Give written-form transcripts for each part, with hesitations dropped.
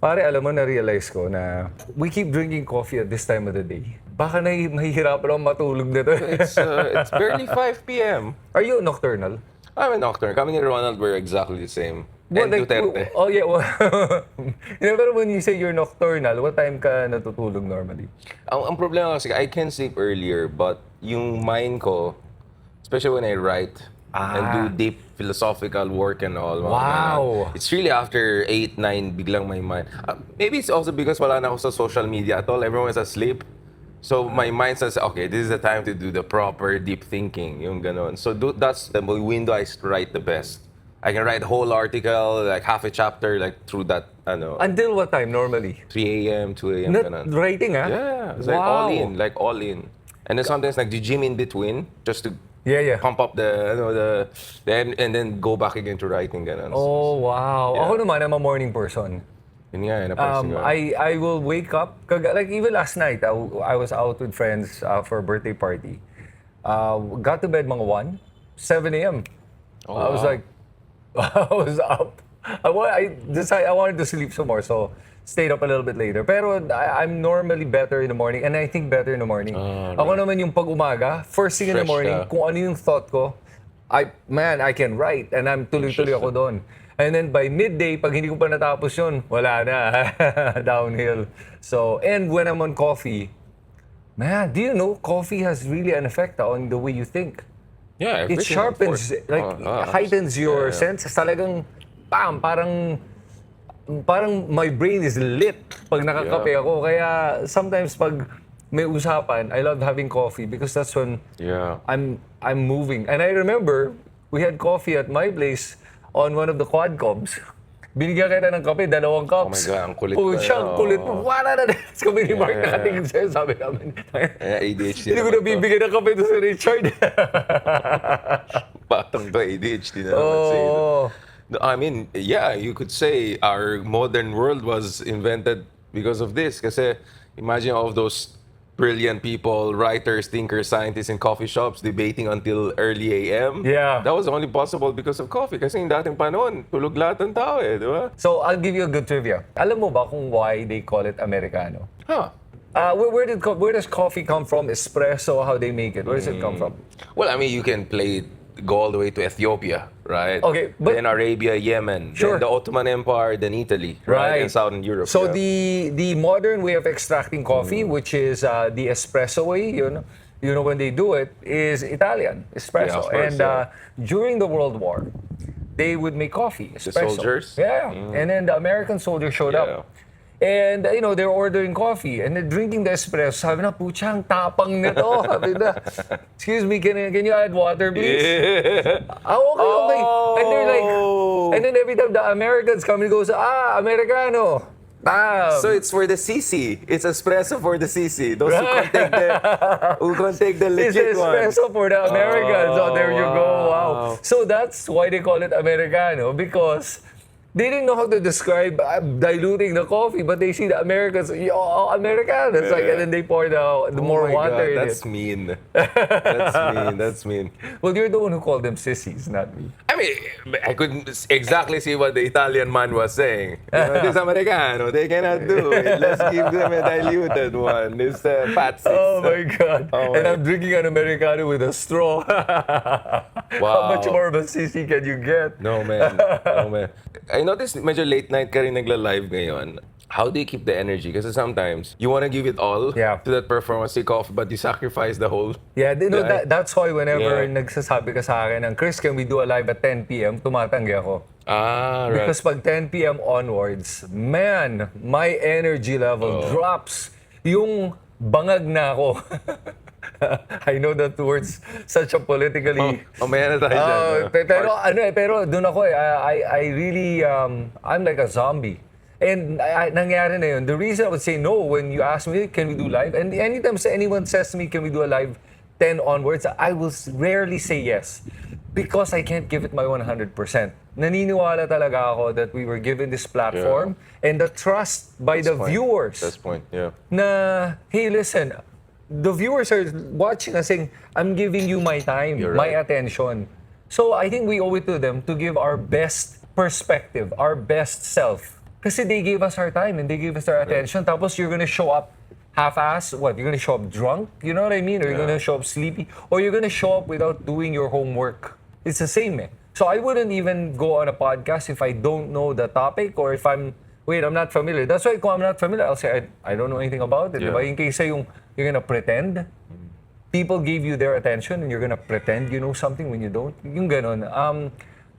Pare, alam mo, na-realize ko na we keep drinking coffee at this time of the day. Baka mahihirapan ako matulog nito. It's barely 5 p.m. Are you nocturnal? I'm a nocturne. Kami ni Ronald, we're exactly the same. And Duterte. Oh yeah. Pero when you say you're nocturnal, what time ka natutulog normally? Ang problema kasi, I can sleep earlier, but yung mind ko, especially when I write and do deep philosophical work and all. Wow. It's really after 8, 9, biglang my mind. Maybe it's also because wala na ako sa social media at all. Everyone is asleep. So my mind says, okay, this is the time to do the proper deep thinking. Yung ganon. So that's the window I write the best. I can write a whole article, like half a chapter, like through that, Until what time normally? 3 a.m., 2 a.m. Not ganon. writing, ah? Yeah, it's Wow. like all in. And then sometimes like the gym in between, just to Yeah. pump up and then go back again to writing. Ganun. Oh, wow. Yeah. Ako naman, I'm a morning person. Yun nga, napansin ko. I will wake up, like even last night, I was out with friends for a birthday party. Got to bed mga 1, 7 a.m. Oh, I was wow. like, I was up. I decided I wanted to sleep some more, so stayed up a little bit later. Pero I'm normally better in the morning, and I think better in the morning. Ako naman yung pag-umaga, first thing in the Fresh morning, ka. kung ano yung thought ko, I can write, and I'm tuloy-tuloy ako doon. And then by midday, pag hindi ko pa natapos yun, wala na. Downhill. So, and when I'm on coffee, man, do you know, coffee has really an effect on the way you think. Yeah, It everything, sharpens, of course. like, heightens your Yeah. senses. Talagang, parang my brain is lit pag nakakape ako. Kaya sometimes pag may usapan, I love having coffee because that's when Yeah. I'm moving. And I remember, we had coffee at my place on one of the quadcoms. Binigyan kita ng kape, 2 cups. Oh my God, ang kulit Oh, ko. siya, ang kulit mo. Wala na. Kami ni Mark Yeah. nakatingin sa'yo, sabi namin. ADHD Hindi ko naman na bibigyan ng kape doon si Richard. Batang to, ADHD na naman sa'yo. Oh. No, I mean, yeah, you could say our modern world was invented because of this. Kasi imagine all of those brilliant people, writers, thinkers, scientists in coffee shops debating until early a.m. Yeah. That was only possible because of coffee. Kasi yung dating panahon, tulog lahat ng tao di ba? So, I'll give you a good trivia. Alam mo ba kung why they call it Americano? Huh. Where does coffee come from? Espresso, how they make it? Where does it come from? Well, I mean, you can go all the way to Ethiopia, right? Okay, but- then Arabia, Yemen, Sure. then the Ottoman Empire, then Italy, right? And Southern Europe. So yeah. the modern way of extracting coffee, which is the espresso way, you know when they do it, is Italian espresso. Yeah, of course, And during the World War, they would make coffee, espresso. soldiers? Yeah. And then the American soldiers showed Yeah. up. And, they're ordering coffee and they're drinking the espresso. Sabi na, pucha, ang tapang nito. Sabi na, excuse me, can you add water, please? Okay. And they're like, and then every time the Americans come and goes, Americano. So it's for the CC. It's espresso for the CC. Those who can take the It's legit one. espresso for the Americans. So there you go. Wow. So that's why they call it Americano, because they didn't know how to describe diluting the coffee, but they see the Americans, Americano. It's like, and then they pour the more Oh my water God, in that's it. mean. That's mean. That's mean. Well, you're the one who called them sissies, not me. I mean, I couldn't exactly see what the Italian man was saying. This Americano, they cannot do it. Let's give them a diluted one. This patsy. Oh my God. Oh And my- I'm drinking an Americano with a straw. How Wow. much more of a sissy can you get? No, man. No, man. I noticed medyo late night ka rin nagla-live ngayon. How do you keep the energy? Kasi sometimes, you want to give it all Yeah. to that performance coffee, but you sacrifice the whole... Yeah, Yeah. that's why whenever Yeah. nagsasabi ka sa akin ng, Chris, can we do a live at 10 p.m.? Tumatanggi ako. Right. Because pag 10 p.m. onwards, man, my energy level drops. Yung bangag na ako. I know that word's such a politically... Mamaya na tayo dyan. pero doon ako I really, I'm like a zombie. And nangyari na yun. The reason I would say no when you ask me, can we do live? And anytime anyone says to me, can we do a live 10 onwards, I will rarely say yes. Because I can't give it my 100%. Naniniwala talaga ako that we were given this platform and the trust by the viewers. That's point, yeah. Na, hey, listen, the viewers are watching us saying, I'm giving you my time, You're my right. attention. So I think we owe it to them to give our best perspective, our best self Kasi they gave us our time and they gave us our attention. Tapos you're gonna show up half-ass. What? You're gonna show up drunk? You know what I mean? Or you're gonna show up sleepy? Or you're gonna show up without doing your homework? It's the same, eh. So I wouldn't even go on a podcast if I don't know the topic or if I'm not familiar. That's why kung I'm not familiar, I'll say, I don't know anything about it. Yeah. Diba? In case you're gonna pretend. People gave you their attention and you're gonna pretend you know something when you don't. Yung ganon.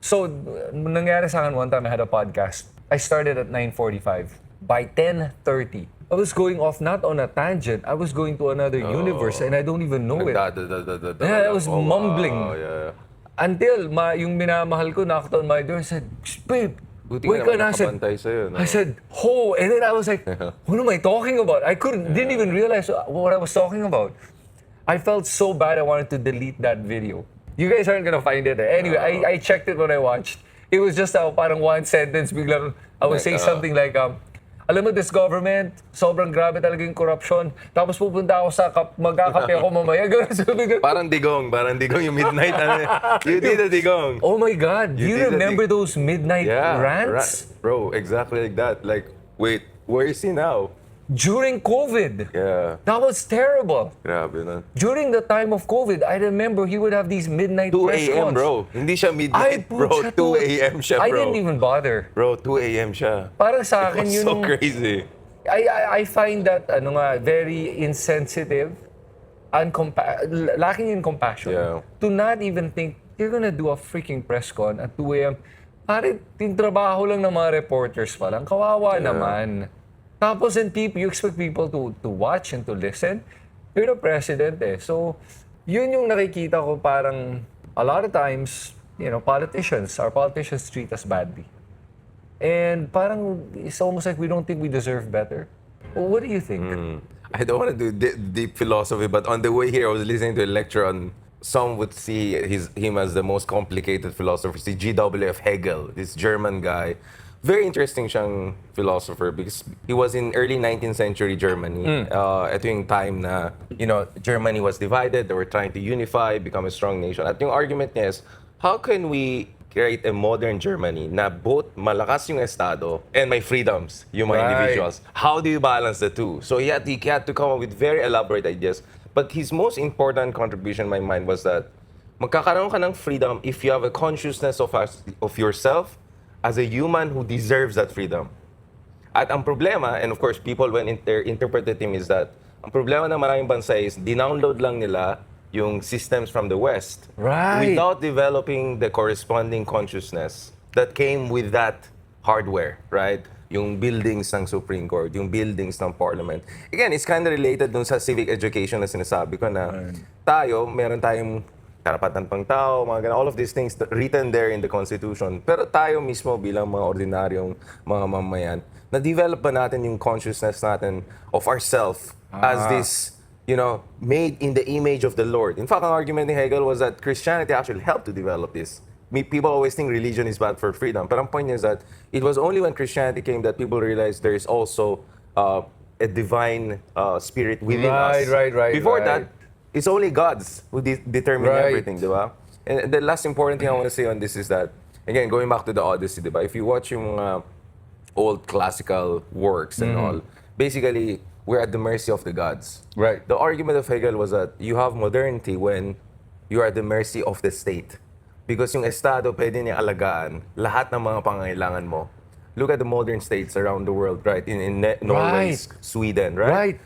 So, nangyari sa akin one time, I had a podcast. I started at 9:45. By 10:30, I was going off not on a tangent. I was going to another universe and I don't even know it. Yeah, I was mumbling. Until yung minamahal ko knocked on my door and said, babe, Buti wake ka up. naman nakabantay sa'yo, no? I said, oh, and then I was like, what am I talking about? I didn't even realize what I was talking about. I felt so bad I wanted to delete that video. You guys aren't gonna find it. Anyway, I checked it when I watched. It was just parang one sentence, biglang I would say something like, alam mo, this government, sobrang grabe talaga yung corruption. Tapos pupunta ako sa magkakape ako mamaya. Parang digong yung midnight. You did a digong. Oh my God, You you did a remember those midnight rants? Bro, exactly like that. Like, wait, where is he now? During COVID. Yeah. That was terrible. Grabe na. During the time of COVID, I remember he would have these midnight 2 press a.m. calls. bro. Hindi siya midnight, bro. 2 a.m. siya, bro. I didn't even bother. Bro, 2 a.m. siya. Para sa akin, It was yun so crazy. I find that very insensitive, lacking in compassion, Yeah. to not even think you're gonna do a freaking press con at 2 a.m. Pare, tinrabaho lang ng mga reporters pa lang. Kawawa naman. Tapos you expect people to watch and to listen. You're the president eh. So, yun yung nakikita ko parang a lot of times, our politicians treat us badly. And parang it's almost like we don't think we deserve better. Well, what do you think? I don't want to do deep philosophy, but on the way here, I was listening to a lecture on, some would see him as the most complicated philosopher, si G.W.F. Hegel, this German guy. Very interesting siyang philosopher because he was in early 19th century Germany. Ito yung time na, Germany was divided, they were trying to unify, become a strong nation. At yung argument niya is, how can we create a modern Germany na both malakas yung Estado and may freedoms, yung mga individuals? How do you balance the two? So he had to come up with very elaborate ideas. But his most important contribution in my mind was that magkakaroon ka ng freedom if you have a consciousness of yourself as a human who deserves that freedom. At ang problema, and of course people when interpreted him, is that ang problema ng maraming bansa is dinownload lang nila yung systems from the West without developing the corresponding consciousness that came with that hardware, right? Yung buildings ng Supreme Court, yung buildings ng Parliament. Again, it's kind of related dun sa civic education na sinasabi ko na meron tayong karapatan pang tao, mga ganun, all of these things written there in the Constitution. Pero tayo mismo bilang mga ordinaryong mga mamayan, na-develop ba natin yung consciousness natin of ourself as this, made in the image of the Lord? In fact, ang argument ni Hegel was that Christianity actually helped to develop this. People always think religion is bad for freedom. But ang point is that it was only when Christianity came that people realized there is also a divine spirit within us. Right. Before that, it's only gods who determine everything, di ba? And the last important thing I want to say on this is that, again, going back to the Odyssey, di ba? If you watch yung old classical works and all, basically, we're at the mercy of the gods. Right. The argument of Hegel was that you have modernity when you are at the mercy of the state. Because yung Estado, pwede niya alagaan lahat ng mga pangangailangan mo. Look at the modern states around the world, right? In Norway, Sweden, right?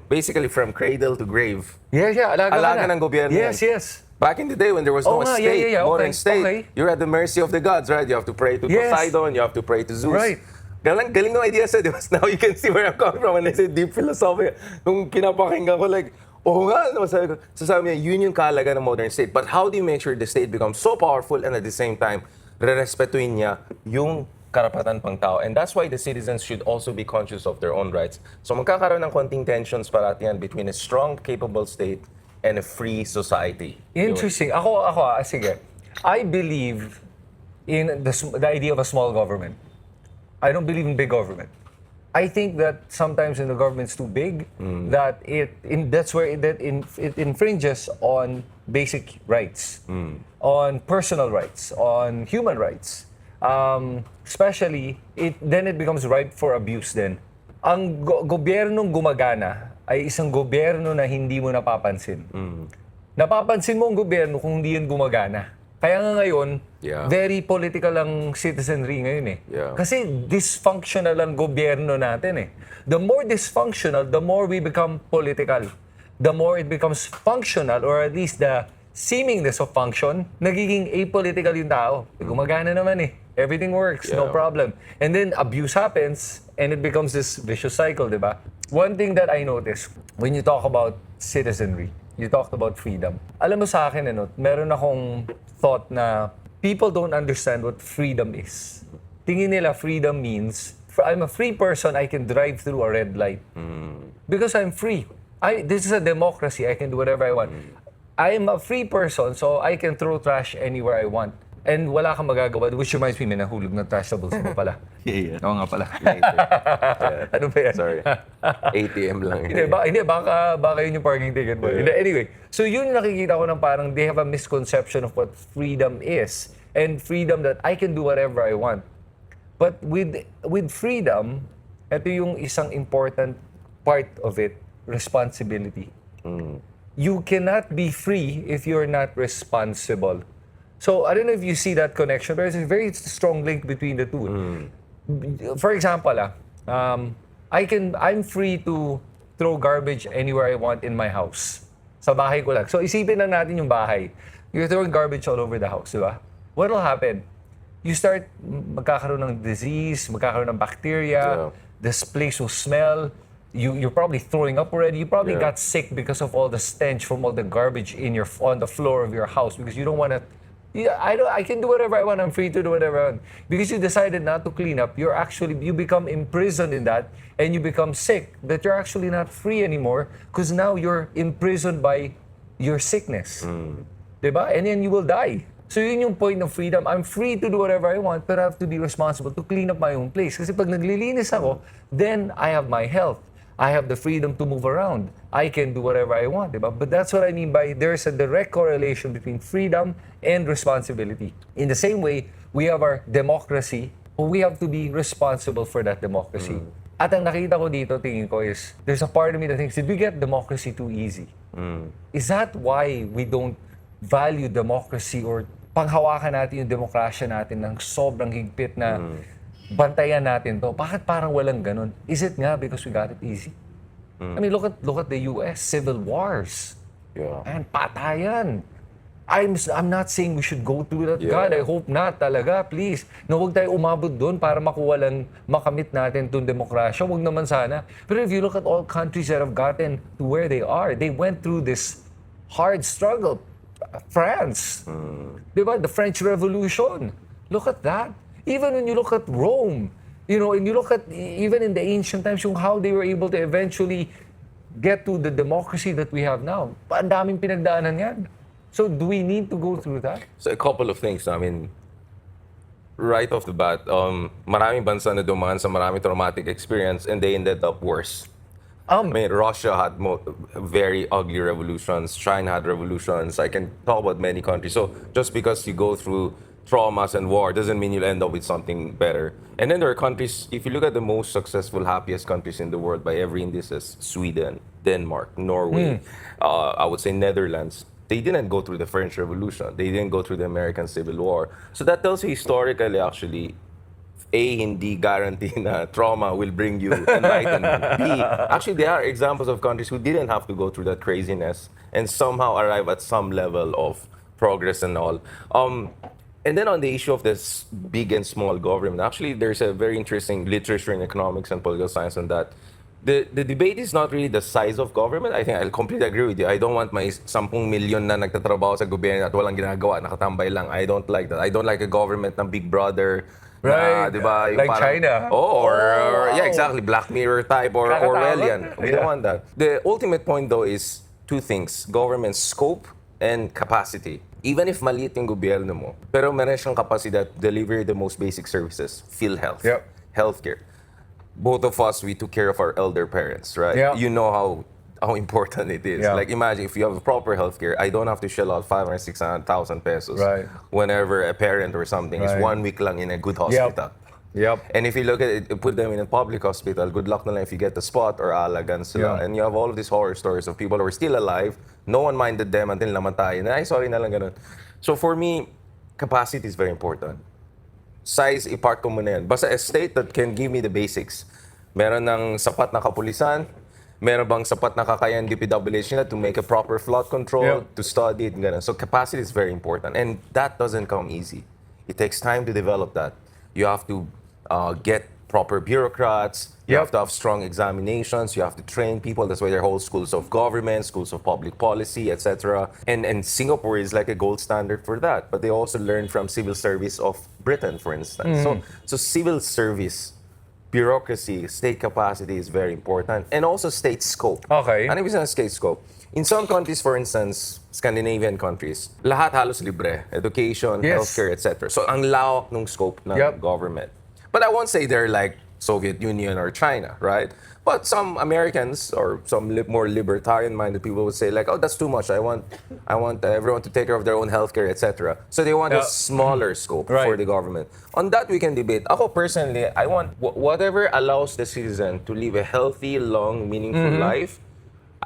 Basically from cradle to grave. Alaga ng gobyerno. Yes. Back in the day when there was no state, modern state, you're at the mercy of the gods, right? You have to pray to Poseidon, you have to pray to Zeus. Right. Galing ng idea sa Diyos. Now you can see where I'm coming from when I say deep philosophy. Nung pinapakinggan ko, sasabi niya, yun yung kahalaga ng modern state. But how do you make sure the state becomes so powerful and at the same time, re-respetuin niya yung karapatan pang tao? And that's why the citizens should also be conscious of their own rights. So magkakaroon ng konting tensions parati yan between a strong, capable state and a free society. Interesting. Ako, sige. I believe in the idea of a small government. I don't believe in big government. I think that sometimes when the government's too big, that that's where it infringes on basic rights, on personal rights, on human rights. Especially, then it becomes ripe for abuse din. Ang gobyernong gumagana ay isang gobyerno na hindi mo napapansin. Napapansin mo ang gobyerno kung hindi yan gumagana. Kaya nga ngayon, very political ang citizenry ngayon eh. Kasi dysfunctional ang gobyerno natin eh. The more dysfunctional, the more we become political. The more it becomes functional, or at least the seemingness of function, nagiging apolitical yung tao. Gumagana naman eh. Everything works, no problem. And then abuse happens, and it becomes this vicious cycle, di ba? One thing that I noticed, when you talk about citizenry, you talked about freedom. Alam mo sa akin, meron akong thought na people don't understand what freedom is. Tingin nila freedom means, I'm a free person, I can drive through a red light. Because I'm free. This is a democracy, I can do whatever I want. I am a free person, so I can throw trash anywhere I want. And wala kang magagawa, which reminds me, may nahulog na trash sa bulsa mo pala. Oo nga pala. Ano ba yan? Sorry. ATM lang. Hindi, baka yun yung parking ticket mo. Anyway, so yun yung nakikita ko ng parang they have a misconception of what freedom is. And freedom that I can do whatever I want. But with freedom, ito yung isang important part of it, responsibility. You cannot be free if you're not responsible. So, I don't know if you see that connection, but there's a very strong link between the two. For example, I'm free to throw garbage anywhere I want in my house. Sa bahay ko lang. So, isipin lang natin yung bahay. You're throwing garbage all over the house, di ba? What will happen? You start magkakaroon ng disease, magkakaroon ng bacteria, this place will smell, you're probably throwing up already. You probably got sick because of all the stench from all the garbage on the floor of your house because you don't want to. I can do whatever I want. I'm free to do whatever I want. Because you decided not to clean up, you become imprisoned in that, and you become sick. That you're actually not free anymore because now you're imprisoned by your sickness, diba? And then you will die. So yun yung point of freedom. I'm free to do whatever I want, but I have to be responsible to clean up my own place. Kasi pag naglilinis ako, then I have my health. I have the freedom to move around. I can do whatever I want, diba? But that's what I mean by there's a direct correlation between freedom and responsibility. In the same way, we have our democracy, but we have to be responsible for that democracy. At ang nakita ko dito, tingin ko is, there's a part of me that thinks, did we get democracy too easy? Is that why we don't value democracy or panghawakan natin yung demokrasya natin ng sobrang higpit na bantayan natin to? Bakit parang walang ganun? Is it nga because we got it easy? I mean, look at the US, civil wars. And patayan. I'm not saying we should go through that. God, I hope not talaga, please. Na huwag tayo umabot doon para makamit natin itong demokrasya. Huwag naman sana. But if you look at all countries that have gotten to where they are, they went through this hard struggle. France. Diba? The French Revolution. Look at that. Even when you look at Rome, and you look at even in the ancient times, how they were able to eventually get to the democracy that we have now. Ang daming pinagdaanan yan. So do we need to go through that? So a couple of things. I mean, right off the bat, maraming bansa na dumaan sa maraming traumatic experience and they ended up worse. I mean, Russia had very ugly revolutions. China had revolutions. I can talk about many countries. So just because you go through traumas and war doesn't mean you'll end up with something better. And then there are countries, if you look at the most successful, happiest countries in the world by every indices, Sweden, Denmark, Norway, I would say Netherlands, they didn't go through the French Revolution. They didn't go through the American Civil War. So that tells you historically, actually, A, hindi guarantee na trauma will bring you enlightenment. B, actually, there are examples of countries who didn't have to go through that craziness and somehow arrive at some level of progress and all. And then on the issue of this big and small government, actually, there's a very interesting literature in economics and political science on that. The debate is not really the size of government. I think I'll completely agree with you. I don't want my 10 million na nagtatrabaho sa gobyerno at walang ginagawa, nakatambay lang. I don't like that. I don't like a government ng Big Brother. Right. Diba, like parang, China. Yeah, exactly. Black Mirror type or Orwellian. We don't want that. The ultimate point, though, is two things. Government scope and capacity. Even if maliit yung gobyerno mo, pero meron siyang kapasidad to deliver the most basic services. PhilHealth, healthcare. Both of us, we took care of our elder parents, right? Yeah. You know how how important it is. Yeah. Like imagine if you have proper healthcare, I don't have to shell out 500 or 600,000 pesos Right. whenever a parent or something is Right. 1 week lang in a good hospital. Yep. And if you look at it, put them in a public hospital, good luck na lang if you get the spot or alagan sila. Yeah. And you have all of these horror stories of people who are still alive, no one minded them until namatay. And ay, sorry na lang ganun. So for me, capacity is very important. Size, ipart ko muna yan. Basta a state that can give me the basics. Meron ng sapat na kapulisan, meron bang sapat na kakayan DPWH nila to make a proper flood control, Yeah. to study it, ganun. So capacity is very important. And that doesn't come easy. It takes time to develop that. You have to get proper bureaucrats, you Yep. have to have strong examinations, you have to train people. That's why there are whole schools of government, schools of public policy, etc. And Singapore is like a gold standard for that. But they also learn from civil service of Britain, for instance. So civil service, bureaucracy, state capacity is very important. And also state scope. Okay. Ano ibig sabihin ng state scope? In some countries, for instance, Scandinavian countries, lahat halos libre. Education, Yes. healthcare, etc. So ang lawak ng scope ng Yep. government. But I won't say they're like Soviet Union or China, right? But some Americans or some more libertarian-minded people would say like, oh, that's too much. I want everyone to take care of their own healthcare, etc. So they want a Yeah. smaller scope Right. for the government. On that, we can debate. Ako personally, I want whatever allows the citizen to live a healthy, long, meaningful life.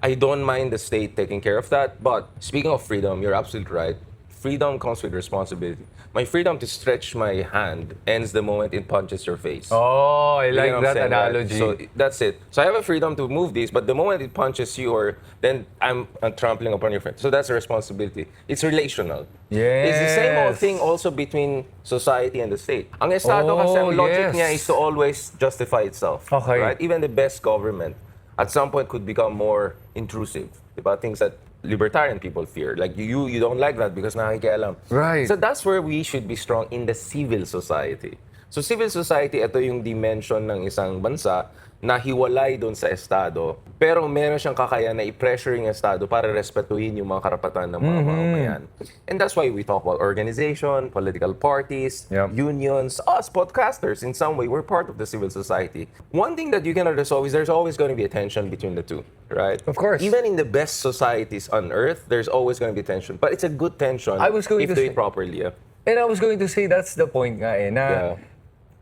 I don't mind the state taking care of that. But speaking of freedom, you're absolutely right. Freedom comes with responsibility. My freedom to stretch my hand ends the moment it punches your face. Oh, I You like know what I'm that saying, right? analogy. So that's it. So I have a freedom to move these, but the moment it punches you, or then I'm trampling upon your friend. So that's a responsibility. It's relational. It's the same old Yes. thing also between society and the state. Ang Estado kasi ang Oh, logic yes. niya is to always justify itself. Okay. Right? Even the best government at some point could become more intrusive. Diba? Things that libertarian people fear. Like you don't like that because nakikialam. Right. So that's where we should be strong in the civil society. So civil society, ito yung dimension ng isang bansa na hiwalay doon sa Estado, pero meron siyang kakayahan na i-pressure yung Estado para respetuhin yung mga karapatan ng mga mamamayan. And that's why we talk about organization, political parties, Yep. unions, us podcasters. In some way, we're part of the civil society. One thing that you cannot resolve is there's always going to be a tension between the two, right? Of course. Even in the best societies on earth, there's always going to be tension. But it's a good tension I was going if to do say- it properly. Yeah. And I was going to say that's the point nga eh, na Yeah.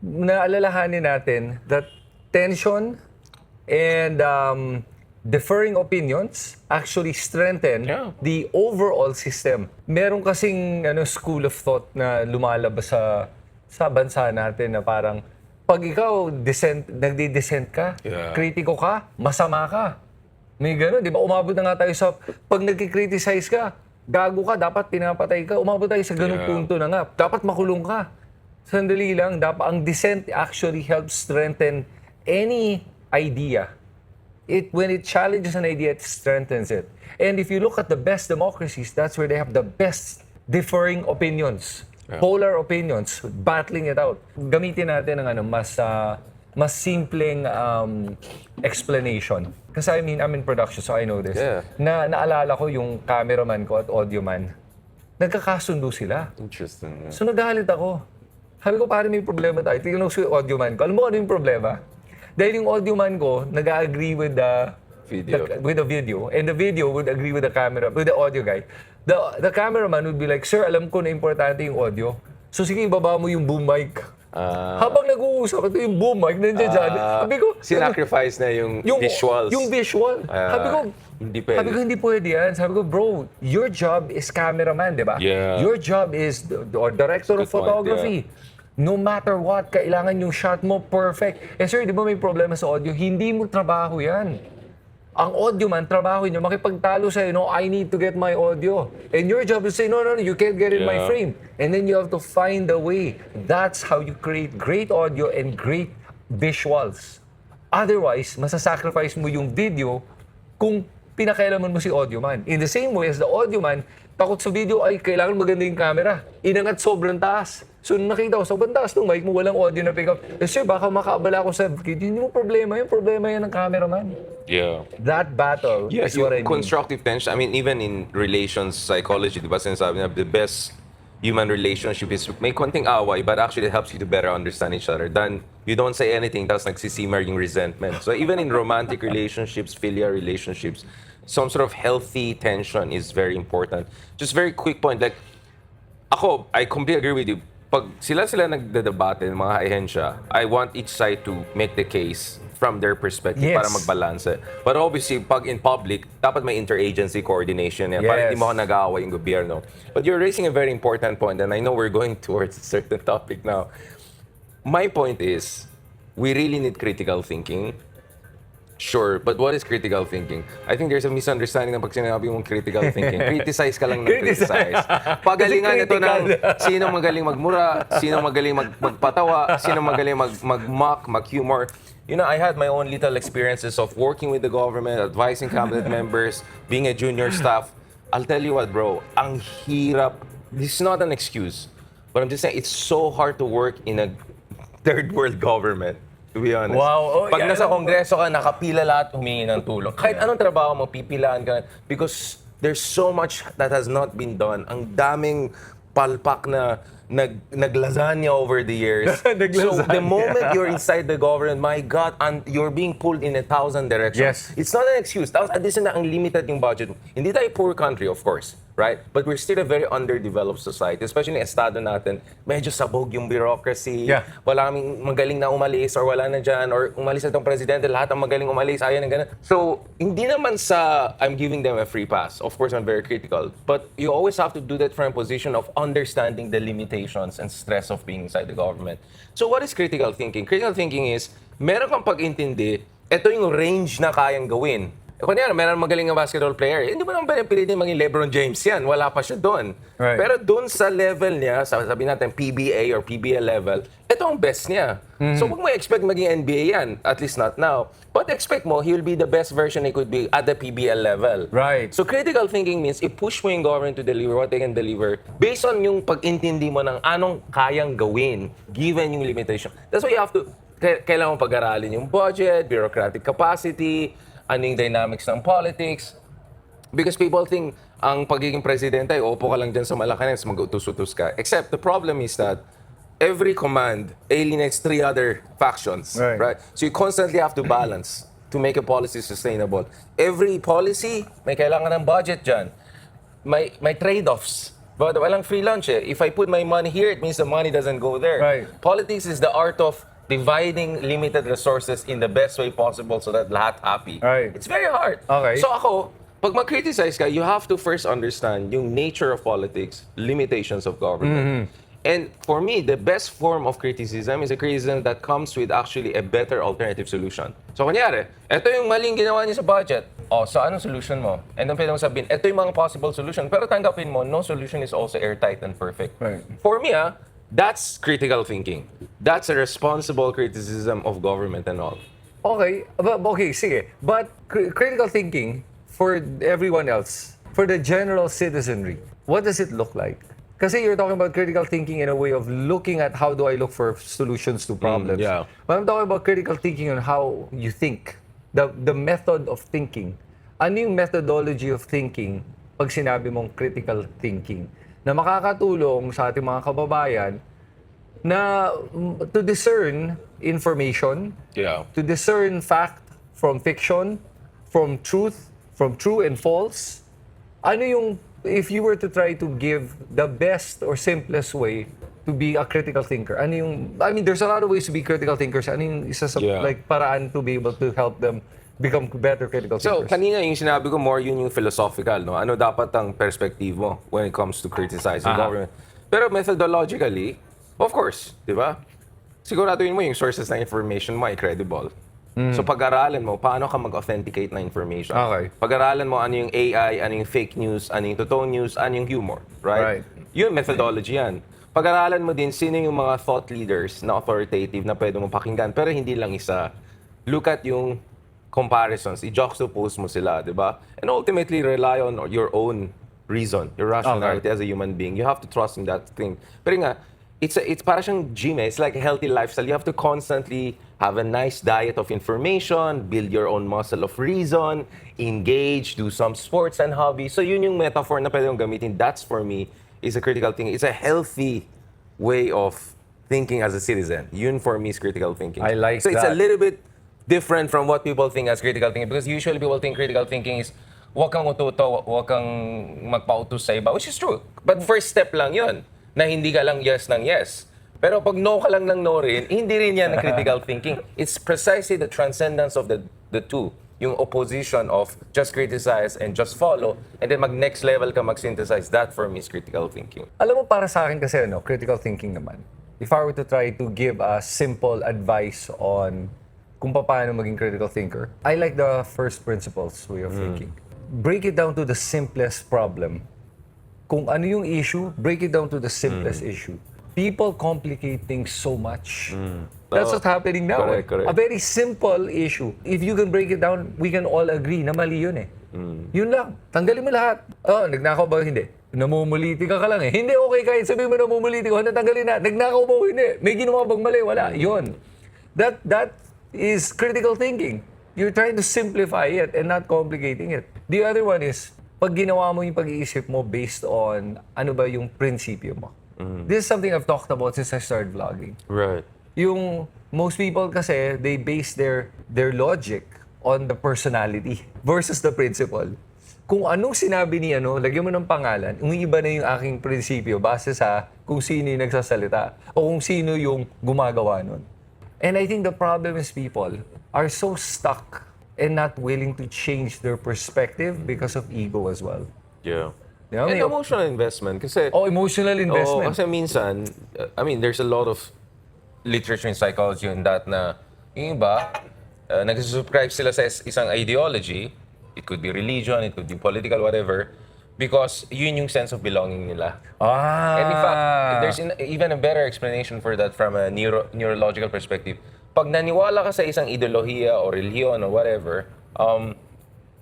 naalalahanin natin that tension and differing opinions actually strengthen Yeah. the overall system. Meron kasing school of thought na lumalabas sa bansa natin na parang pag ikaw nagdi-dissent ka, Yeah. kritiko ka, masama ka. May gano'n, di ba? Umabot na nga tayo sa pag nagki-criticize ka, gago ka, dapat pinapatay ka. Umabot tayo sa ganung Yeah. punto na nga. Dapat makulong ka. Sandali lang, ang dissent actually helps strengthen any idea. When it challenges an idea, it strengthens it. And if you look at the best democracies, that's where they have the best differing opinions, polar opinions, battling it out. Gamitin natin ng mas simpleng explanation. Kasi I'm in production, so I know this. Yeah. Naalala ko yung cameraman ko at audio man. Nagkakasundo sila. Interesting. Yeah. So nagalit ako. Sabi ko, pare may problema tayo. Tingnan ko yung audio man ko. Alam mo ano yung problema? Dahil yung audio man ko, nag-agree with the video. And the video would agree with the audio guy. The cameraman would be like, sir, alam ko na importante yung audio. So sige, ibaba mo yung boom mic. Habang nag-uusap, ito yung boom mic, nandiyan dyan. Sabi ko, Sinacrifice na yung visuals. Yung visual. Sabi ko, hindi pwede. Sabi ko, hindi pwede yan. Sabi ko, bro, your job is cameraman, di ba? Yeah. Your job is or director of Good point, photography. No matter what, kailangan yung shot mo perfect. Eh sir, di ba may problema sa audio? Hindi mo trabaho yan. Ang audio man, trabaho niyo, makipagtalo sa'yo, no, I need to get my audio. And your job is to say, no, you can't get in my Yeah. frame. And then you have to find a way. That's how you create great audio and great visuals. Otherwise, masasacrifice mo yung video kung pinakailaman mo si audio man. In the same way as the audio man, takot sa video, ay, kailangan maganda yung camera. Inangat sobrang taas. So, nung nakita ko, sobrang taas ng mic mo, walang audio na pick up. Eh, sir, baka makaabala ako sa video. Hindi mo problema yun. Problema yan ng cameraman. Yeah. That battle Yeah, is what I mean. constructive tension. I mean, even in relations psychology, di ba sinasabi na the best human relationship is may konting away, but actually it helps you to better understand each other than you don't say anything, tapos nagsisimmer yung resentment. So even in romantic relationships, filial relationships, some sort of healthy tension is very important. Just very quick point, like, ako, I completely agree with you. Pag sila nagdedebate, mga ahensya, I want each side to make the case from their perspective Yes. para magbalance. But obviously, pag in public, dapat may interagency coordination yan para Yes. hindi mo nag-aaway yung gobyerno. But you're raising a very important point, and I know we're going towards a certain topic now. My point is, we really need critical thinking. Sure, but what is critical thinking? I think there's a misunderstanding na pag sinabi mong critical thinking. Criticize ka lang ng criticize. Pagalingan ito ng sino magaling magmura, sino magaling magpatawa, sino magaling mag-mock, mag-humor. You know, I had my own little experiences of working with the government, advising cabinet members, being a junior staff. I'll tell you what, bro, ang hirap. This is not an excuse, but I'm just saying it's so hard to work in a third world government. To be honest. Wow. Oh, Pag yeah, nasa kongreso ka, nakapila lahat, humingi ng tulong. Kahit anong trabaho mo, pipilaan ka. Because there's so much that has not been done. Ang daming palpak na naglasanya over the years. So the moment you're inside the government, my God, and you're being pulled in 1,000 directions. Yes. It's not an excuse. Tapos, addition na ang limited yung budget. Hindi tayo poor country, of course. Right? But we're still a very underdeveloped society, especially yung estado natin. Medyo sabog yung bureaucracy. Yeah. Wala kaming magaling na umalis or wala na dyan or umalis na itong presidente, lahat ang magaling umalis, ayaw na gano'n. So, hindi naman sa I'm giving them a free pass. Of course, I'm very critical. But you always have to do that from a position of understanding the limitations and stress of being inside the government. So, what is critical thinking? Critical thinking is, meron kang pag-intindi, ito yung range na kayang gawin. Kunyari, meron magaling na basketball player, hindi mo naman pilitin maging LeBron James yan. Wala pa siya doon. Right. Pero doon sa level niya, sabi natin PBA or PBL level, ito ang best niya. So huwag mo expect maging NBA yan, at least not now. But expect mo, he will be the best version he could be at the PBL level. Right. So critical thinking means i-push mo yung government to deliver what they can deliver based on yung pag-intindi mo ng anong kayang gawin given yung limitation. That's why you have to, kailangan mo pag-aralin yung budget, bureaucratic capacity, ano yung dynamics ng politics. Because people think, ang pagiging presidente ay upo ka lang dyan sa Malacanang, mag-utus-utus ka. Except, the problem is that every command alienates 3 other factions. Right. So you constantly have to balance to make a policy sustainable. Every policy, may kailangan ng budget dyan. May trade-offs. But walang free lunch eh. If I put my money here, it means the money doesn't go there. Right. Politics is the art of dividing limited resources in the best way possible so that lahat happy. Right. It's very hard. Okay. So ako, pag mag-criticize ka, you have to first understand yung nature of politics, limitations of government. And for me, the best form of criticism is a criticism that comes with actually a better alternative solution. So kunyari, ito yung maling ginawa niyo sa budget. O, so anong solution mo? And then pwede mo sabihin, ito yung mga possible solution. Pero tanggapin mo, no solution is also airtight and perfect. Right. For me, that's critical thinking. That's a responsible criticism of government and all. Okay, okay, sige. But critical thinking for everyone else, for the general citizenry, what does it look like? Kasi you're talking about critical thinking in a way of looking at how do I look for solutions to problems. yeah. But I'm talking about critical thinking on how you think, the method of thinking. Ano yung methodology of thinking pag sinabi mong critical thinking? Na makakatulong sa ating mga kababayan na to discern information, Yeah. to discern fact from fiction, from truth, from true and false. Ano yung, if you were to try to give the best or simplest way to be a critical thinker, ano yung, I mean, there's a lot of ways to be critical thinkers. Ano yung isa sa Yeah. like paraan to be able to help them become better critical So, thinkers? kanina yung sinabi ko, more yun yung philosophical, no? Ano dapat ang perspective mo when it comes to criticizing government. Pero methodologically, of course, di ba? Siguraduhin mo yung sources ng information mo ay credible. So, pag-aralan mo, paano ka mag-authenticate na information. Okay. Pag-aralan mo ano yung AI, ano yung fake news, ano yung totoong news, ano yung humor. Right? Right. Yun, methodology yan. Pag-aralan mo din, sino yung mga thought leaders na authoritative na pwede mo pakinggan, pero hindi lang isa. Look at yung comparisons, i-juxtapose mo sila, di ba? And ultimately, rely on your own reason, your rationality as a human being. You have to trust in that thing. Pero nga, it's para siyang gym eh. It's like a healthy lifestyle. You have to constantly have a nice diet of information, build your own muscle of reason, engage, do some sports and hobbies. So yun yung metaphor na pwede mong gamitin. That's for me is a critical thinking. It's a healthy way of thinking as a citizen. Yun for me is critical thinking. I like so it's a that. little bit different from what people think as critical thinking because usually people think critical thinking is huwag kang ututo, huwag kang magpautos sa iba, which is true. But first step lang yun, na hindi ka lang yes ng yes. Pero pag no ka lang ng no rin, hindi rin yan ang critical thinking. It's precisely the transcendence of the two. Yung opposition of just criticize and just follow, and then mag-next level ka mag-synthesize. That for me is critical thinking. Alam mo, para sa akin kasi, critical thinking naman. If I were to try to give a simple advice on kung paano maging critical thinker, I like the first principles way of thinking. Break it down to the simplest problem. Kung ano yung issue, break it down to the simplest issue. People complicate things so much. That's what's happening now. Correct. A very simple issue. If you can break it down, we can all agree na mali yun eh. Yun lang. Tanggalin mo lahat. Nagnakaw ba? Hindi. Namumuliti ka lang eh. Hindi, okay kahit sabihin mo namumuliti ko, natanggalin na. Nagnakaw ba? Hindi. May ginawa bang mali? Wala. Yun. That is critical thinking. You're trying to simplify it and not complicating it. The other one is, pag ginawa mo yung pag-iisip mo based on ano ba yung prinsipyo mo. This is something I've talked about since I started vlogging. Right. Yung most people kasi, they base their logic on the personality versus the principle. Kung anong sinabi ni lagyan mo ng pangalan, iba na yung aking prinsipyo base sa kung sino yung nagsasalita o kung sino yung gumagawa nun. And I think the problem is people are so stuck and not willing to change their perspective because of ego as well. Yeah. Yeah, And emotional investment. Kasi, emotional investment. kasi minsan, there's a lot of literature in psychology on that na yung iba, nag-subscribe sila sa isang ideology. It could be religion, it could be political, whatever. Because yun yung sense of belonging nila. And in fact, there's even a better explanation for that from a neurological perspective. Pag naniwala ka sa isang ideolohiya o religion or whatever,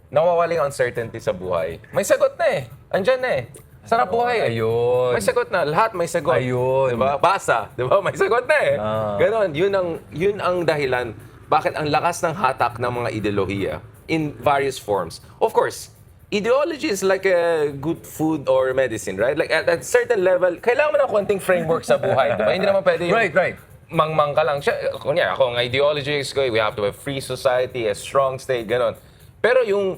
nawawala yung uncertainty sa buhay. May sagot na eh. Andyan na eh. Sarap buhay eh. Ayun. May sagot na. Lahat may sagot. Ayun. Diba? Basa. Diba? May sagot na eh. Ganon. Yun ang dahilan bakit ang lakas ng hatak ng mga ideolohiya in various forms. Of course, ideology is like a good food or medicine, right? Like at a certain level, kailangan mo ng konting framework sa buhay, diba? Hindi naman pwede yung Right. mangmang ka lang. Kunya, ako, ang ideology is ko, we have to have a free society, a strong state, ganon. Pero yung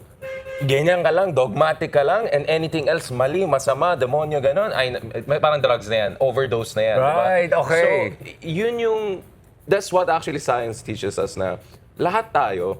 ganyan ka lang, dogmatic ka lang, and anything else, mali, masama, demonyo, ganon, ay, parang drugs na yan, overdose na yan. Right, diba? okay. So, that's what actually science teaches us na lahat tayo,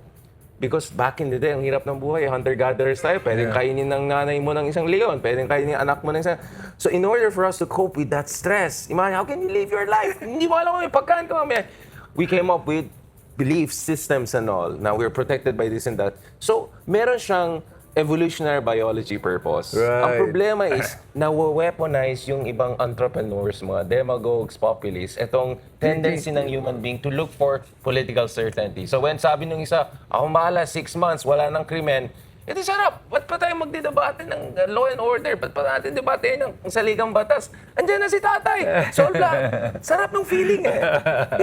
because back in the day, ang hirap ng buhay, hunter-gatherers tayo, pwedeng kainin ng nanay mo ng isang leon, pwedeng kainin ng anak mo ng isang... So in order for us to cope with that stress, imagine, how can you live your life? Hindi mo alam kung may pagkain ka mamaya. We came up with belief systems and all. Now, we're protected by this and that. So, meron siyang evolutionary biology purpose. Right. Ang problema is, nawa-weaponize yung ibang entrepreneurs, mga demagogues, populists, itong tendency ng human being to look for political certainty. So, when sabi nung isa, akong bahala, 6 months, wala nang krimen, ito sarap. Ba't pa tayo magdidebate ng law and order? Ba't pa natin debatein ng saligang batas? Andiyan na si tatay. Solve lang. Sarap ng feeling eh.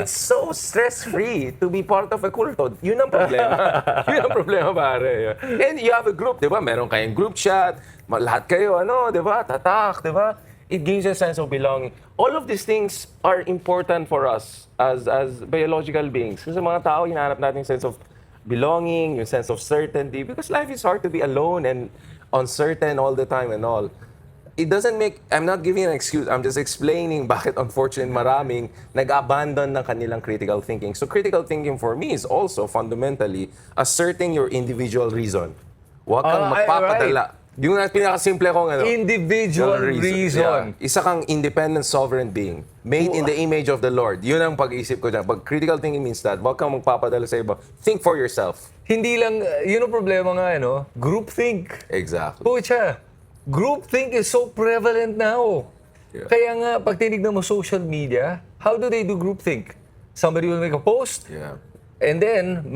It's so stress-free to be part of a kulto. Yun ang problema. Yun ang problema, pare. And you have a group, di ba? Meron kayong group chat. Lahat kayo, di ba? Tatak, di ba? It gives you a sense of belonging. All of these things are important for us as biological beings. Kasi mga tao, hinahanap natin yung sense of belonging, yung sense of certainty, because life is hard to be alone and uncertain all the time and all. It doesn't make, I'm not giving an excuse, I'm just explaining bakit unfortunately maraming nag-abandon ng kanilang critical thinking. So critical thinking for me is also fundamentally asserting your individual reason. Huwag kang magpapadala. Yung pinakasimple kong individual reason. Yeah. Isa kang independent sovereign being, made in the image of the Lord. Yun ang pag-isip ko dyan. Pag critical thinking means that, huwag kang magpapadala sa iba. Think for yourself. Hindi lang, yun ang problema nga, groupthink. Exactly. Pucha, groupthink is so prevalent now. Yeah. Kaya nga, pag tinignan mo social media, how do they do groupthink? Somebody will make a post, and then,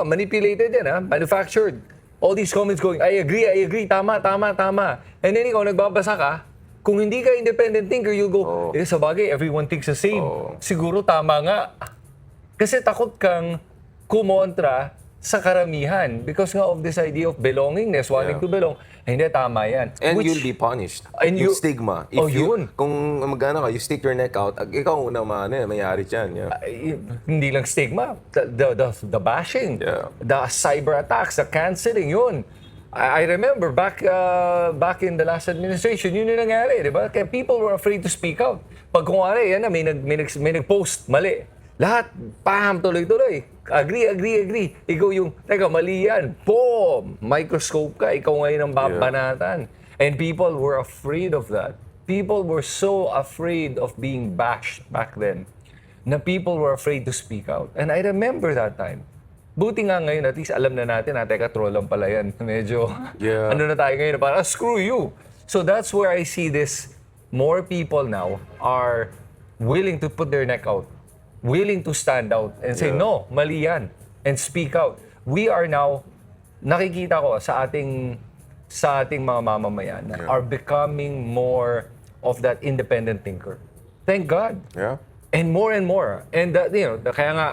manipulated yan, manufactured. All these comments going, I agree, tama. And then ikaw, nagbabasa ka, kung hindi ka independent thinker, you go, sa bagay, everyone thinks the same. Siguro tama nga. Kasi takot kang kumontra sa karamihan because nga of this idea of belongingness, wanting to belong. Hindi, tama yan. And you'll be punished. And yung stigma. If yun. Kung you stick your neck out, ikaw unang mayari dyan. Yeah. Hindi lang stigma, the bashing, Yeah. the cyber attacks, the canceling, yun. I remember back in the last administration, yun yung nangyari, di ba? Kaya people were afraid to speak out. Pag kunwari, yan na, may nag-post, mali. Lahat, pam, tuloy-tuloy. Agree. Ikaw yung, teka, mali yan. Boom! Microscope ka, ikaw ngayon ang babanatan. And people were afraid of that. People were so afraid of being bashed back then na people were afraid to speak out. And I remember that time. Buti nga ngayon, at least alam na natin, teka, troll lang pala yan. Medyo, ano na tayo ngayon, parang, screw you. So that's where I see this, more people now are willing to put their neck out, willing to stand out and say, no, mali yan, and speak out. We are now, nakikita ko sa ating mga mamamayan, are becoming more of that independent thinker. Thank God. Yeah. And more. And kaya nga,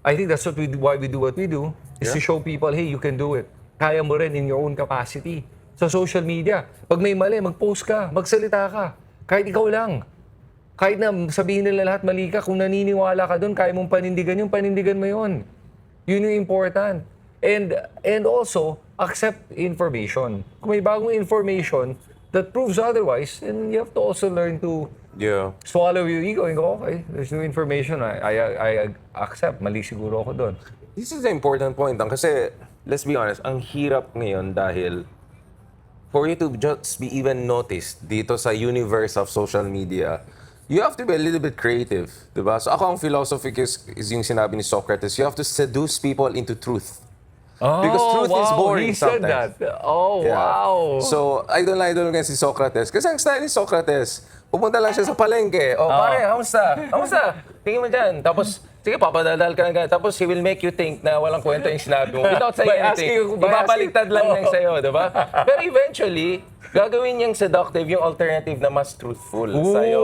I think that's why we do what we do, is to show people, hey, you can do it. Kaya mo rin in your own capacity. Sa social media, pag may mali, mag-post ka, magsalita ka. Kahit ikaw lang. Kahit na sabihin nila lahat mali ka, kung naniniwala ka doon, kaya mong panindigan mo yun. Yun yung important. And also, accept information. Kung may bagong information that proves otherwise, then you have to also learn to swallow your ego and go, okay, there's new information. I accept. Mali siguro ako doon. This is the important point. Kasi, let's be honest, ang hirap ngayon dahil for you to just be even noticed dito sa universe of social media, you have to be a little bit creative. Diba? So ako ang philosophy is yung sinabi ni Socrates, you have to seduce people into truth. Because truth is boring he said sometimes. that. Oh, Yeah. wow. So, idol nga si Socrates. Kasi ang style ni Socrates, pumunta lang siya sa palengke. Pare, kamusta? Tingin mo dyan. Tapos, sige, papadadal ka na ganyan. Tapos, he will make you think na walang kwento yung sinabi mo. Without saying anything. Ibabaliktad lang niya sa'yo, diba? Pero eventually, gagawin niyang seductive yung alternative na mas truthful sa'yo.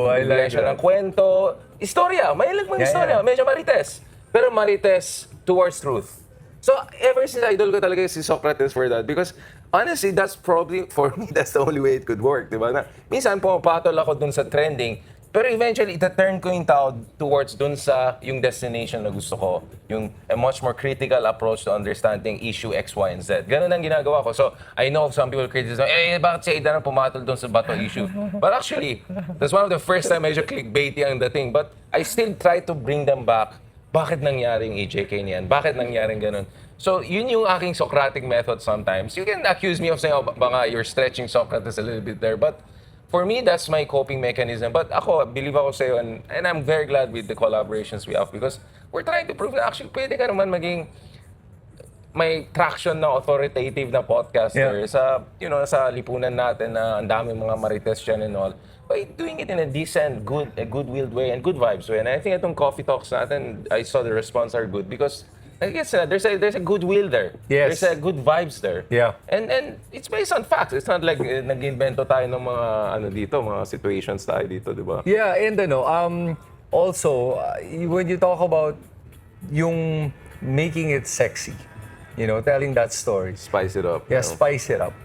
I like siya ng that. kwento. Istorya. Mahilig mang istorya. Medyo marites. Pero marites towards truth. So, ever since idol ko talaga si Socrates for that. Because, honestly, that's probably, for me, that's the only way it could work. Diba? Na, minsan, pumapatol ako dun sa trending. Pero eventually, ita-turn ko yung tao towards dun sa yung destination na gusto ko. Yung a much more critical approach to understanding issue X, Y, and Z. Ganun ang ginagawa ko. So, I know some people criticize, bakit si Aidan ang pumatol dun sa bato issue? But actually, that's one of the first time medyo clickbaity ang dating. But I still try to bring them back. Bakit nangyaring EJK niyan? Bakit nangyaring ganun? So, yun yung aking Socratic method sometimes. You can accuse me of saying, baka you're stretching Socrates a little bit there. But for me, that's my coping mechanism. But ako, believe ako sa'yo, and I'm very glad with the collaborations we have because we're trying to prove that actually pwede ka naman maging may traction na authoritative na podcaster sa lipunan natin na ang daming mga marites dyan and all. By doing it in a decent, a good-willed way and good vibes way. And I think itong coffee talks natin, I saw the response are good because I guess there's a goodwill there. Yes. There's a good vibes there. Yeah. And it's based on facts. It's not like nag-invento tayo ng mga mga situations tayo dito, di ba? Yeah, and also, when you talk about yung making it sexy, telling that story. Spice it up. Yeah, spice it up.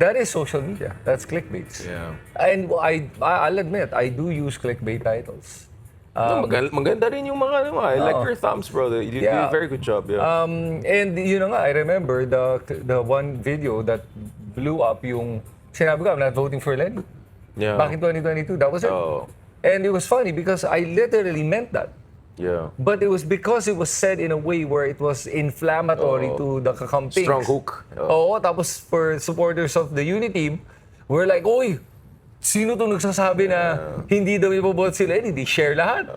That is social media. That's clickbait. Yeah. And I'll admit, I do use clickbait titles. Maganda rin yung mga I like your thumbs, bro. You do a very good job. Yeah. And I remember the one video that blew up yung sinabi ko, I'm not voting for Lenny. Yeah. Back in 2022, that was it. Oh. And it was funny because I literally meant that. Yeah. But it was because it was said in a way where it was inflammatory to the kakampings. Strong hook. Oo, tapos for supporters of the Uni team, we're like, oy, sino itong nagsasabi na hindi daw ipobote sila? Hindi share lahat.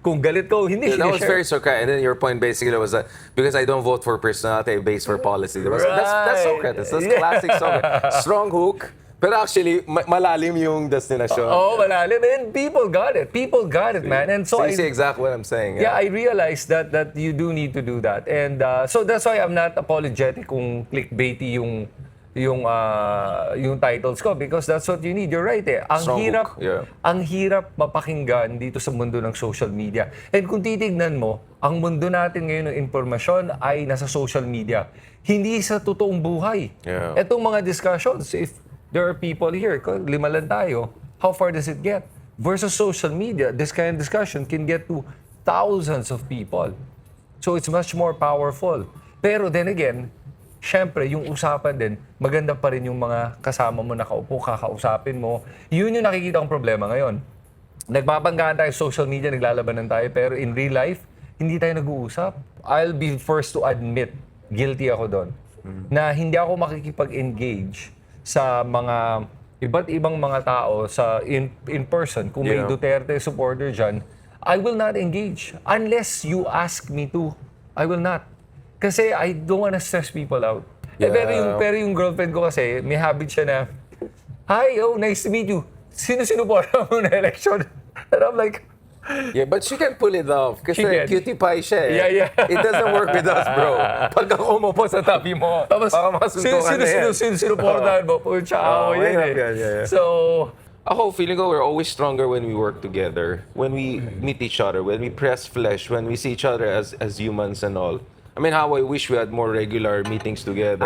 Kung galit ko, hindi That was share. very Socrates. And then your point basically was that because I don't vote for personality, I base for policy. That's Socrates. That's classic Socrates. Strong hook. Pero actually, malalim yung destination. Oo, malalim. And people got it. People got it, man. And so you see exactly what I'm saying. Yeah, I realized that you do need to do that. And so that's why I'm not apologetic kung clickbaity yung titles ko because that's what you need. You're right eh. Ang hirap mapakinggan dito sa mundo ng social media. And kung titignan mo, ang mundo natin ngayon ng impormasyon ay nasa social media. Hindi sa totoong buhay. Yeah. Etong mga discussions, if there are people here, 5 lang tayo, how far does it get? Versus social media, this kind of discussion can get to thousands of people. So it's much more powerful. Pero then again, syempre, yung usapan din, maganda pa rin yung mga kasama mo nakaupo, kakausapin mo. Yun yung nakikita kong problema ngayon. Nagpapanggaan tayo sa social media, naglalabanan tayo, pero in real life, hindi tayo nag-uusap. I'll be first to admit, guilty ako doon, na hindi ako makikipag-engage sa mga iba't ibang mga tao sa in person. Kung may Yeah. Duterte supporter dyan, I will not engage unless you ask me to. I will not. Kasi I don't wanna stress people out. Yeah. Pero yung girlfriend ko kasi, may habit siya na, "Hi, oh, nice to meet you. Sino sinuporta mo na election?" And I'm like, Yeah, but she can pull it off. Kasi She can. cutie pie siya eh. Yeah. It doesn't work with us, bro. Pag ako umupo sa tabi mo, tapos, baka makasuntukan na yan. sinuportahan mo? Pucha, ako yan mahirap eh. yan, yeah. So, Ako, feeling ko we're always stronger when we work together, when we meet each other, when we press flesh, when we see each other as humans and all. I mean, how I wish we had more regular meetings together.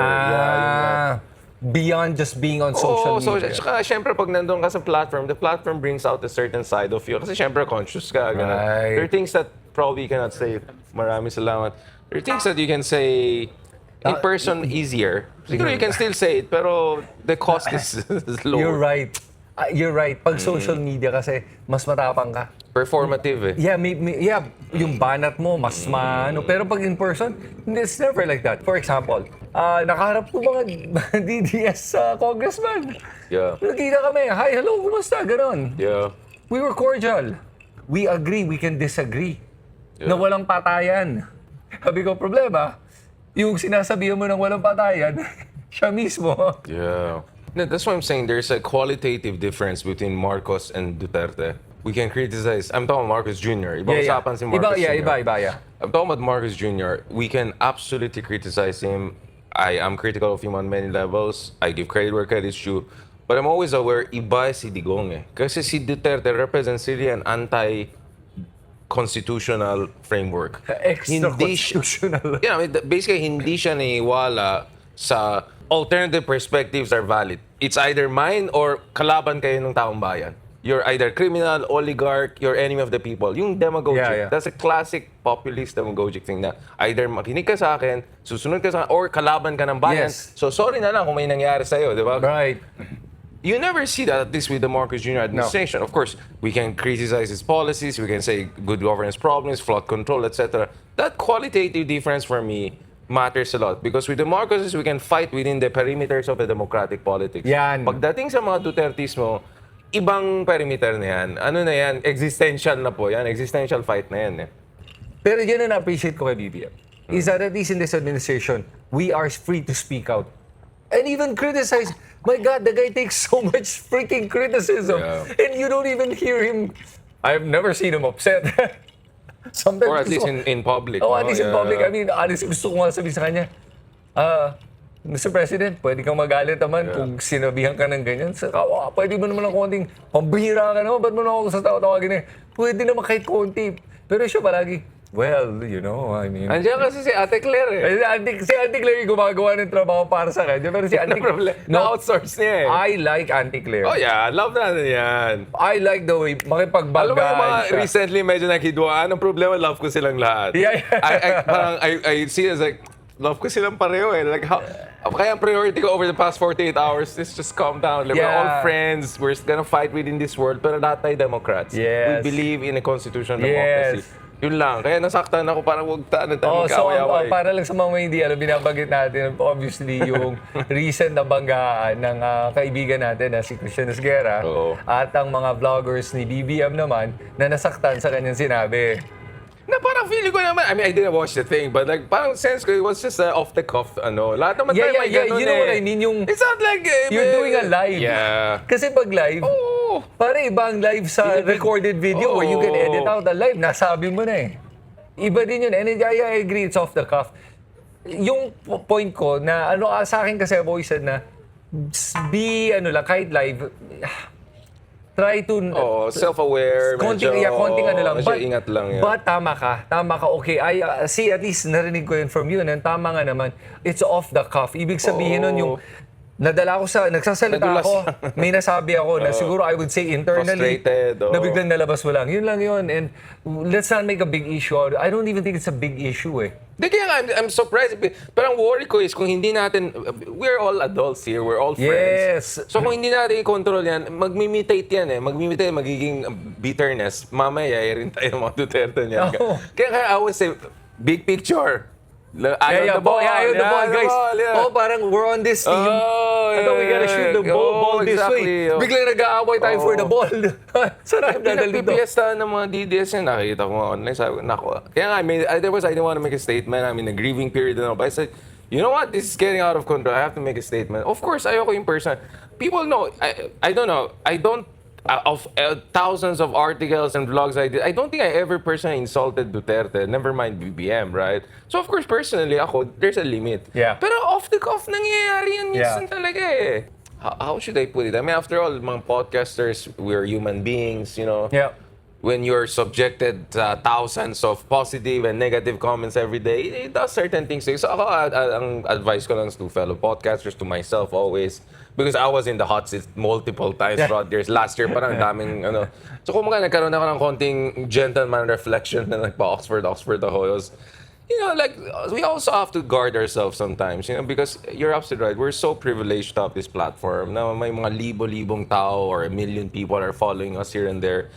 beyond just being on social So, media. tsaka, syempre, pag nandun ka sa platform, the platform brings out a certain side of you. Kasi syempre, conscious ka. Ganun. Right. There are things that probably you cannot say. Maraming salamat. There are things that you can say in person easier. Siguro you can still say it, pero the cost is lower. You're right. You're right. Pag social media kasi, mas matapang ka. Performative eh. Yeah, yung banat mo, mas maano. Pero pag in person, it's never like that. For example, nakaharap ko mga DDS congressman. Yeah. Nakita kami, "Hi, hello, kumusta?" Ganon. Yeah. We were cordial. We agree, we can disagree. Na walang patayan. Sabi ko, problema, yung sinasabihan mo ng walang patayan, siya mismo. Yeah. No, that's why I'm saying there's a qualitative difference between Marcos and Duterte. We can criticize. I'm talking about Marcos Jr. Iba usapan si Marcos Jr. Iba. I'm talking about Marcos Jr. We can absolutely criticize him. I am critical of him on many levels. I give credit where credit's due. But I'm always aware, iba si Digong eh. Kasi si Duterte represents really an anti-constitutional framework. Extra-constitutional. Yeah, I mean, basically, hindi siya naiwala sa alternative perspectives are valid. It's either mine or kalaban kayo ng taong bayan. You're either criminal, oligarch, you're enemy of the people. Yung demagogic. Yeah. That's a classic populist demagogic thing na either makinig ka sa akin, susunod ka sa akin, or kalaban ka ng bayan. Yes. So sorry na lang kung may nangyari sa'yo, di ba? Right. You never see that, at least with the Marcos Jr. administration. Of course, we can criticize his policies, we can say good governance problems, flood control, etc. That qualitative difference for me matters a lot because with the Marcoses, we can fight within the perimeters of the democratic politics. Yan. Pagdating sa mga Dutertismo, ibang perimeter na yan. Ano na yan? Existential na po yan. Existential fight na yan eh. Pero yun ang na-appreciate ko kay BBM. Is that at least in this administration, we are free to speak out. And even criticize. My God, the guy takes so much freaking criticism. Yeah. And you don't even hear him. I've never seen him upset. Sometimes Or at least gusto- in public. Oh, no? at least in Yeah. public. I mean, honestly, gusto ko nga sabihin sa kanya, Mr. President, pwede kang magalit naman kung sinabihan ka ng ganyan. Pwede mo naman ng konting, pambihira ka naman, ba't mo na ako sa tawagin eh? Pwede naman kahit konti. Pero siya palagi, well, you know, I mean... Andiyan kasi si Ate Claire eh. Si Auntie Claire yung gumagawa ng trabaho para sa kanya. Pero si Auntie Claire... Na-outsource niya eh. I like Auntie Claire. Oh yeah, love natin yan. I like the way Alam mo yung mga makipagbagay siya. recently medyo nakidwaan, ang problema, love ko silang lahat. Yeah. I see it as like, love ko silang pareho eh. Like, kaya ang priority ko over the past 48 hours is just calm down. Like, we're all friends. We're gonna fight within this world. Pero lahat tayo Democrats. Yes. We believe in a constitutional democracy. Yes. Yun lang. Kaya nasaktan ako parang huwag tayo So, magkaway-away. para lang sa mga hindi alam, binabanggit natin, obviously, yung recent na banggaan ng kaibigan natin na si Christian Esguerra Oo. at ang mga vloggers ni BBM naman na nasaktan sa kanyang sinabi. Na parang feeling ko naman, I mean, I didn't watch the thing, but like, parang sense ko, it was just off the cuff, ano. Lahat naman tayo may ganun You know eh. what I mean? Yung, It's not like, you're doing a live. Yeah. Kasi pag live, Oo. para iba ang live sa recorded video where you can edit out the live. Nasabi mo na eh. Iba din yun. And I agree, it's off the cuff. Yung point ko na, sa akin kasi I've always said na, kahit live, try to... Self-aware, konting ano lang. medyo ingat lang yan. But tama ka, okay. See, at least narinig ko yun from you, na tama nga naman, it's off the cuff. Ibig sabihin nun yung, nadala ko nagsasalita Nadulas ako, may nasabi ako na siguro I would say internally, Frustrated, na biglang nalabas mo lang. Yun lang yun. And let's not make a big issue. I don't even think it's a big issue eh. Di kaya I'm surprised. Parang worry ko is kung hindi natin, we're all adults here, we're all friends. Yes. So kung hindi natin i-control yan, mag-mutate yan eh. Mag-mutate, magiging bitterness. Mamaya, rin tayo mga Duterte niyan. Oh. Kaya I always say, big picture. Ayaw the ball. Ayaw the ball, guys. Yeah. Oh, parang we're on this team. Oh, We gotta shoot the ball this exactly. way. Biglang nag-aaway tayo for the ball. Saan tayo dadalhin to? Pinagpipiesta ng mga DDS yan, nakita ko online. Sabi ko, nako. Kaya nga, I didn't want to make a statement. I'm in a grieving period and all. But I said, you know what? This is getting out of control. I have to make a statement. Of course, ayoko yung person. People know. I don't know. I don't. Of thousands of articles and vlogs I did, I don't think I ever personally insulted Duterte, never mind BBM, right? So of course, personally, there's a limit. Yeah. Pero off the cuff, nangyayari yan minsan Yeah. talaga eh. How should I put it? I mean, after all, mga podcasters, we're human beings, you know? Yeah. When you're subjected to thousands of positive and negative comments every day, it does certain things. So ako, ang advice ko lang to fellow podcasters, to myself always, because I was in the hot seat multiple times throughout years. Last year, parang daming, So kung nagkaroon ako ng konting gentleman reflection na nagpa-Oxford ako, was, like, we also have to guard ourselves sometimes, because you're absolutely right. We're so privileged to have this platform. Na may mga libo-libong tao or 1 million people are following us here and there.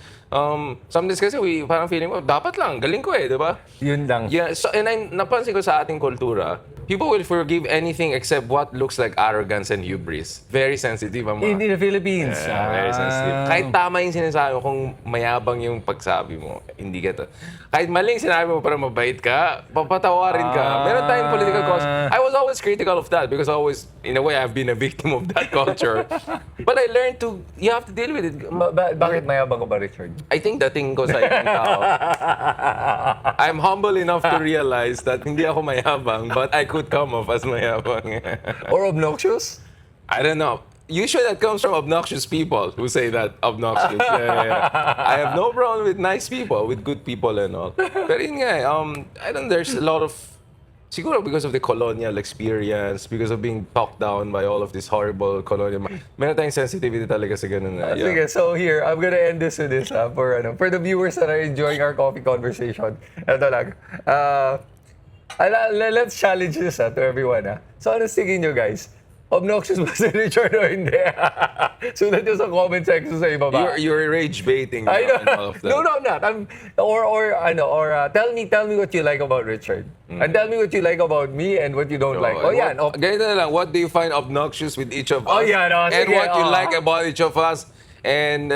Sometimes kasi we parang feeling, dapat lang, galing ko eh, di ba? Yun lang. Yeah, so, and napansin ko sa ating kultura, people will forgive anything except what looks like arrogance and hubris. Very sensitive ang mga. In the Philippines. Yeah, very sensitive. Kahit tama yung sinasabi mo, kung mayabang yung pagsabi mo, hindi ka to. Kahit maling sinabi mo para mabait ka, papatawarin ka. Meron tayong political cause. I was always critical of that because always, in a way, I've been a victim of that culture. But I learned you have to deal with it. Bakit mayabang ka ba, Richard? I think dating ko sa ibang tao. I'm humble enough to realize that hindi ako mayabang, but I could come off as mayabang. Or obnoxious? I don't know. Usually that comes from obnoxious people who say that obnoxious. Yeah. I have no problem with nice people, with good people and all. Pero yun nga, I don't know, there's a lot of, siguro because of the colonial experience, because of being talked down by all of this horrible colonial, meron tayong sensitivity talaga sa ganun. Sige, so here, I'm gonna end this with this for the viewers that are enjoying our coffee conversation. Ito lang. Let's challenge this to everyone. So ano tingin nyo, guys? Obnoxious ba si Richard o hindi? Sulat nyo sa comment section sa ibaba. You're rage baiting. I know. And all of that. No, I'm not. Tell me what you like about Richard. And tell me what you like about me and what you don't like. Oh, yan. Ganito na lang. What do you find obnoxious with each of us? Oh, yan. And Sige, what you like about each of us? And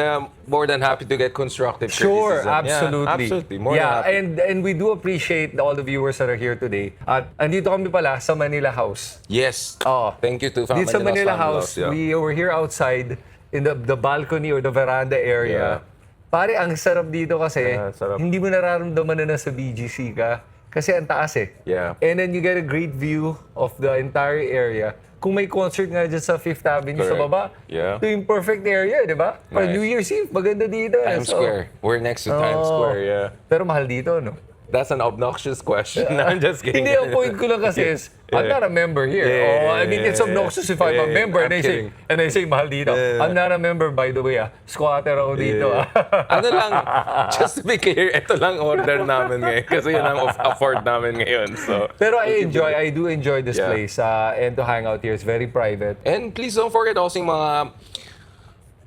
more than happy to get constructive Sure, criticism. absolutely. Yeah, absolutely. More than happy. And we do appreciate all the viewers that are here today. At andito kami pala sa Manila House. Yes. Oh. Thank you to Dito sa Manila House, yeah. we were here outside in the balcony or the veranda area. Yeah. Pare, ang sarap dito kasi sarap. hindi mo nararamdaman na nasa BGC ka kasi ang taas eh. Yeah. And then you get a great view of the entire area. Kung may concert nga dyan sa 5th Avenue sa Correct. baba, Yeah. ito yung perfect area, di ba? For Nice. New Year's Eve, maganda dito. Times Square. We're next to Times Square, yeah. Pero mahal dito, no? That's an obnoxious question. I'm just kidding. Hindi, ang point ko lang kasi is, I'm not a member here. I mean, it's obnoxious if I'm a member I'm kidding. and I say mahal dito. I'm not a member, by the way. Squatter ako dito. Ano lang, just to be clear, ito lang order namin ngayon. Kasi yun ang afford namin ngayon. So, Pero I do enjoy this Yeah. place. And to hang out here, it's very private. and please don't forget also yung mga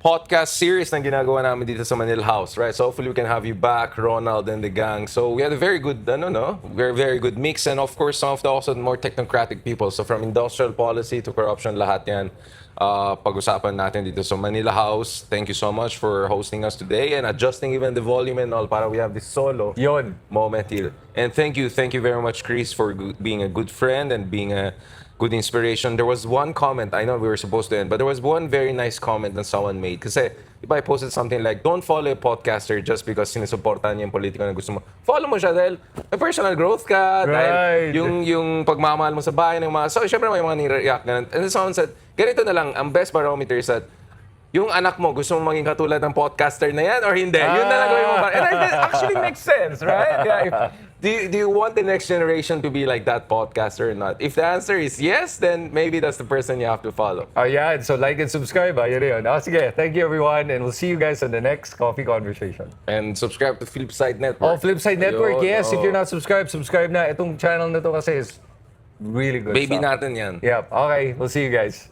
podcast series na ginagawa namin dito sa Manila House, right? So hopefully we can have you back, Ronald and the gang. So we had a very good, very good mix, and of course some of the also more technocratic people. So from industrial policy to corruption, lahat yan pag-usapan natin dito sa Manila House. Thank you so much for hosting us today and adjusting even the volume and all para we have this solo Yon. moment here. And thank you very much, Chris, for being a good friend and being a good inspiration. There was one comment, I know we were supposed to end, but there was one very nice comment that someone made. Kasi, if I posted something like, don't follow a podcaster just because sinusuportahan niya yung politika na gusto mo. Follow mo siya dahil may personal growth ka, Right. dahil yung pagmamahal mo sa bahay ng mga, so syempre may mga nire-react na. And then someone said, ganito na lang, ang best barometer is that yung anak mo, gusto mo maging katulad ng podcaster na yan or hindi? Yun na lang gawin mo. And that actually makes sense, right? Yeah, Do you want the next generation to be like that podcaster or not? If the answer is yes, then maybe that's the person you have to follow. Ayan, so like and subscribe. Yun yun. Sige, thank you everyone and we'll see you guys on the next Coffee Conversation. And subscribe to Flipside Network. Oh, Flipside Network, Ayun, yes. If oo. you're not subscribed, subscribe na. Itong channel na to kasi is really good Baby stuff. natin yan. Yep, okay. We'll see you guys.